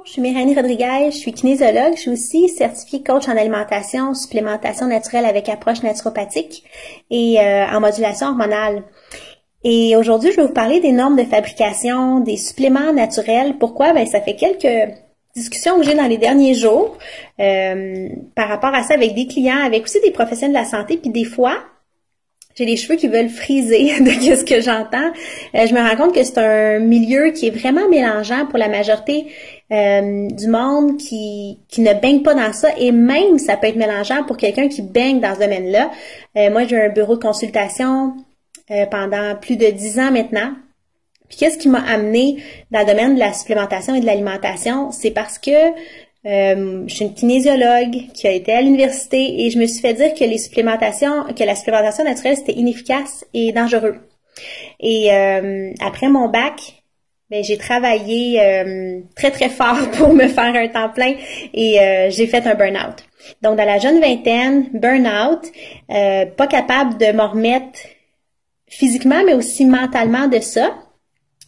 Je suis Méranie Rodriguez, je suis kinésiologue, je suis aussi certifiée coach en alimentation, supplémentation naturelle avec approche naturopathique et en modulation hormonale. Et aujourd'hui, je vais vous parler des normes de fabrication, des suppléments naturels. Pourquoi? Ben, ça fait quelques discussions que j'ai dans les derniers jours par rapport à ça avec des clients, avec aussi des professionnels de la santé, puis des fois, j'ai les cheveux qui veulent friser de ce que j'entends. Je me rends compte que c'est un milieu qui est vraiment mélangeant pour la majorité du monde qui ne baigne pas dans ça, et même ça peut être mélangeant pour quelqu'un qui baigne dans ce domaine-là. Moi, j'ai un bureau de consultation pendant plus de 10 ans maintenant. Puis qu'est-ce qui m'a amené dans le domaine de la supplémentation et de l'alimentation? C'est parce que je suis une kinésiologue qui a été à l'université et je me suis fait dire que la supplémentation naturelle, c'était inefficace et dangereux. Et après mon bac, ben, j'ai travaillé très très fort pour me faire un temps plein et j'ai fait un burn-out. Donc dans la jeune vingtaine, burn-out, pas capable de m'en remettre physiquement mais aussi mentalement de ça.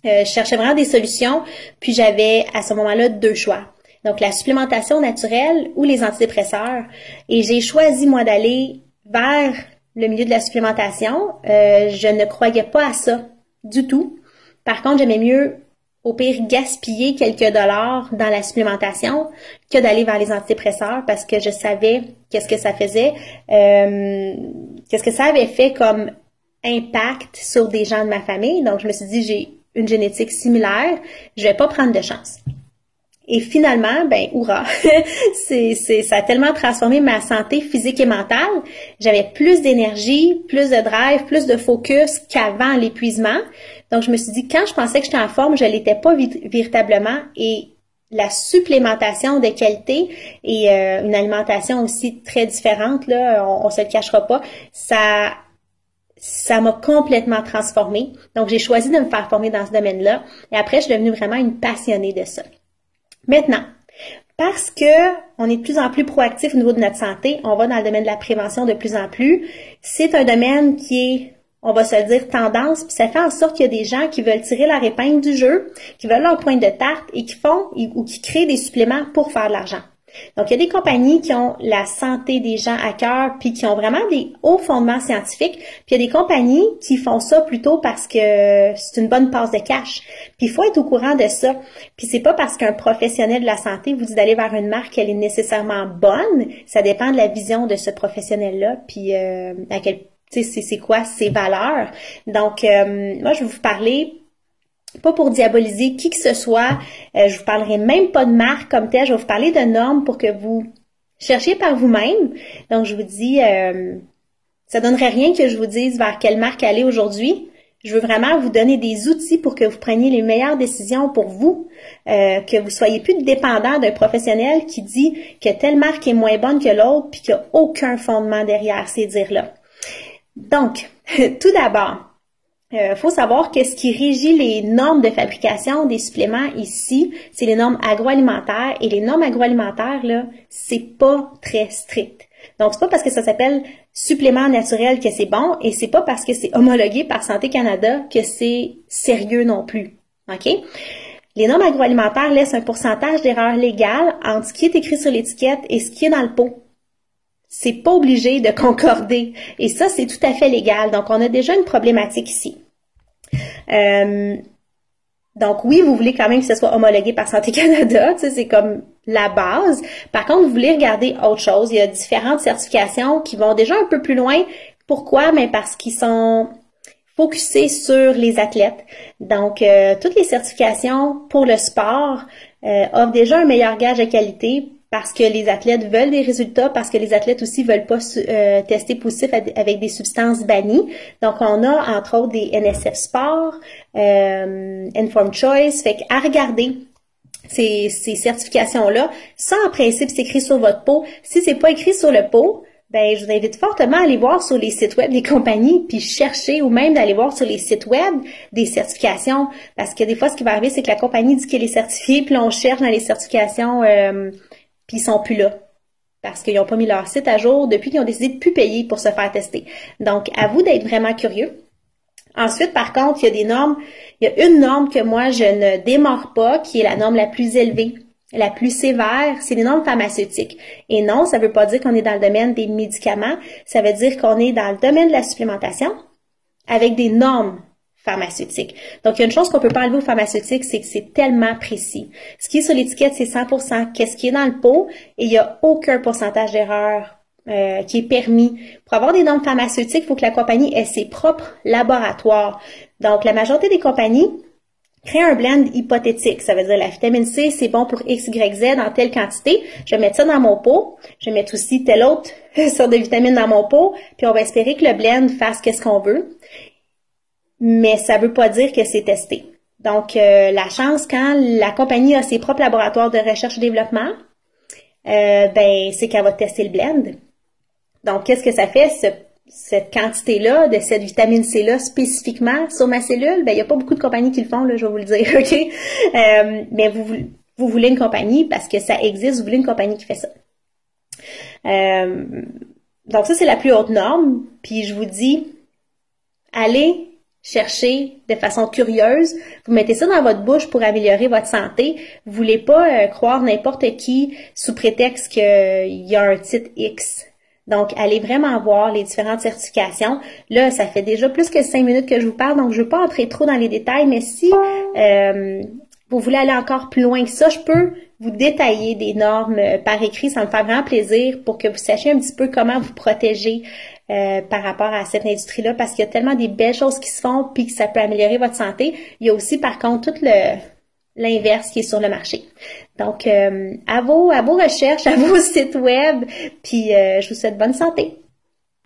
Je cherchais vraiment des solutions, puis j'avais à ce moment-là 2 choix. Donc, la supplémentation naturelle ou les antidépresseurs. Et j'ai choisi, moi, d'aller vers le milieu de la supplémentation. Je ne croyais pas à ça du tout. Par contre, j'aimais mieux, au pire, gaspiller quelques dollars dans la supplémentation que d'aller vers les antidépresseurs parce que je savais qu'est-ce que ça faisait, qu'est-ce que ça avait fait comme impact sur des gens de ma famille. Donc, je me suis dit, j'ai une génétique similaire, je vais pas prendre de chance. Et finalement, ben, hurrah! Ça a tellement transformé ma santé physique et mentale. J'avais plus d'énergie, plus de drive, plus de focus qu'avant l'épuisement. Donc, je me suis dit, quand je pensais que j'étais en forme, je l'étais pas véritablement. Et la supplémentation de qualité et une alimentation aussi très différente, là, on se le cachera pas, ça m'a complètement transformée. Donc, j'ai choisi de me faire former dans ce domaine-là. Et après, je suis devenue vraiment une passionnée de ça. Maintenant, parce que on est de plus en plus proactif au niveau de notre santé, on va dans le domaine de la prévention de plus en plus. C'est un domaine qui est, on va se le dire, tendance, puis ça fait en sorte qu'il y a des gens qui veulent tirer leur épingle du jeu, qui veulent leur pointe de tarte et qui font ou qui créent des suppléments pour faire de l'argent. Donc, il y a des compagnies qui ont la santé des gens à cœur puis qui ont vraiment des hauts fondements scientifiques. Puis, il y a des compagnies qui font ça plutôt parce que c'est une bonne passe de cash. Puis, il faut être au courant de ça. Puis, c'est pas parce qu'un professionnel de la santé vous dit d'aller vers une marque qu'elle est nécessairement bonne. Ça dépend de la vision de ce professionnel-là puis à quel, tu sais, c'est quoi ses valeurs. Donc, moi, je vais vous parler pas pour diaboliser qui que ce soit, je vous parlerai même pas de marque comme telle, je vais vous parler de normes pour que vous cherchiez par vous-même. Donc, je vous dis, ça donnerait rien que je vous dise vers quelle marque aller aujourd'hui. Je veux vraiment vous donner des outils pour que vous preniez les meilleures décisions pour vous, que vous soyez plus dépendant d'un professionnel qui dit que telle marque est moins bonne que l'autre puis qu'il n'y a aucun fondement derrière ces dires-là. Donc, tout d'abord, faut savoir que ce qui régit les normes de fabrication des suppléments ici, c'est les normes agroalimentaires. Et les normes agroalimentaires, là, c'est pas très strict. Donc, c'est pas parce que ça s'appelle supplément naturel que c'est bon et c'est pas parce que c'est homologué par Santé Canada que c'est sérieux non plus. OK? Les normes agroalimentaires laissent un pourcentage d'erreur légale entre ce qui est écrit sur l'étiquette et ce qui est dans le pot. C'est pas obligé de concorder. Et ça, c'est tout à fait légal. Donc, on a déjà une problématique ici. Donc, oui, vous voulez quand même que ce soit homologué par Santé Canada. Tu sais, c'est comme la base. Par contre, vous voulez regarder autre chose. Il y a différentes certifications qui vont déjà un peu plus loin. Pourquoi? Mais parce qu'ils sont focusés sur les athlètes. Donc, toutes les certifications pour le sport offrent déjà un meilleur gage de qualité parce que les athlètes veulent des résultats, parce que les athlètes aussi veulent pas tester positif avec des substances bannies. Donc, on a entre autres des NSF Sport, Informed Choice, fait qu'à regarder ces certifications-là, ça en principe c'est écrit sur votre pot. Si c'est pas écrit sur le pot, ben je vous invite fortement à aller voir sur les sites web des compagnies, puis chercher ou même d'aller voir sur les sites web des certifications, parce que des fois ce qui va arriver c'est que la compagnie dit qu'elle est certifiée, puis là, on cherche dans les certifications puis ils sont plus là parce qu'ils n'ont pas mis leur site à jour depuis qu'ils ont décidé de plus payer pour se faire tester. Donc, à vous d'être vraiment curieux. Ensuite, par contre, il y a des normes. Il y a une norme que moi, je ne démords pas, qui est la norme la plus élevée la plus sévère, c'est les normes pharmaceutiques. Et non, ça veut pas dire qu'on est dans le domaine des médicaments, ça veut dire qu'on est dans le domaine de la supplémentation avec des normes pharmaceutiques. Donc, il y a une chose qu'on peut pas enlever aux pharmaceutiques, c'est que c'est tellement précis. Ce qui est sur l'étiquette, c'est 100%, qu'est-ce qui est dans le pot, et il y a aucun pourcentage d'erreur qui est permis. Pour avoir des normes pharmaceutiques, il faut que la compagnie ait ses propres laboratoires. Donc, la majorité des compagnies créent un blend hypothétique. Ça veut dire la vitamine C, c'est bon pour X, Y, Z en telle quantité. Je vais mettre ça dans mon pot. Je vais mettre aussi telle autre sorte de vitamine dans mon pot. Puis on va espérer que le blend fasse qu'est-ce qu'on veut. Mais ça veut pas dire que c'est testé. Donc, la chance, quand la compagnie a ses propres laboratoires de recherche et développement, c'est qu'elle va tester le blend. Donc, qu'est-ce que ça fait, cette quantité-là, de cette vitamine C-là, spécifiquement sur ma cellule? Il n'y a pas beaucoup de compagnies qui le font, là, je vais vous le dire, OK? Mais vous voulez une compagnie, parce que ça existe, vous voulez une compagnie qui fait ça. Donc, ça, c'est la plus haute norme. Puis, je vous dis, allez chercher de façon curieuse. Vous mettez ça dans votre bouche pour améliorer votre santé. Vous voulez pas croire n'importe qui sous prétexte qu'il y a un titre X. Donc, allez vraiment voir les différentes certifications. Là, ça fait déjà plus que 5 minutes que je vous parle, donc je ne veux pas entrer trop dans les détails, mais si vous voulez aller encore plus loin que ça, je peux vous détailler des normes par écrit. Ça me fait vraiment plaisir pour que vous sachiez un petit peu comment vous protéger par rapport à cette industrie-là, parce qu'il y a tellement des belles choses qui se font puis que ça peut améliorer votre santé. Il y a aussi, par contre, tout l'inverse qui est sur le marché. Donc, à vos recherches, à vos sites web, puis je vous souhaite bonne santé.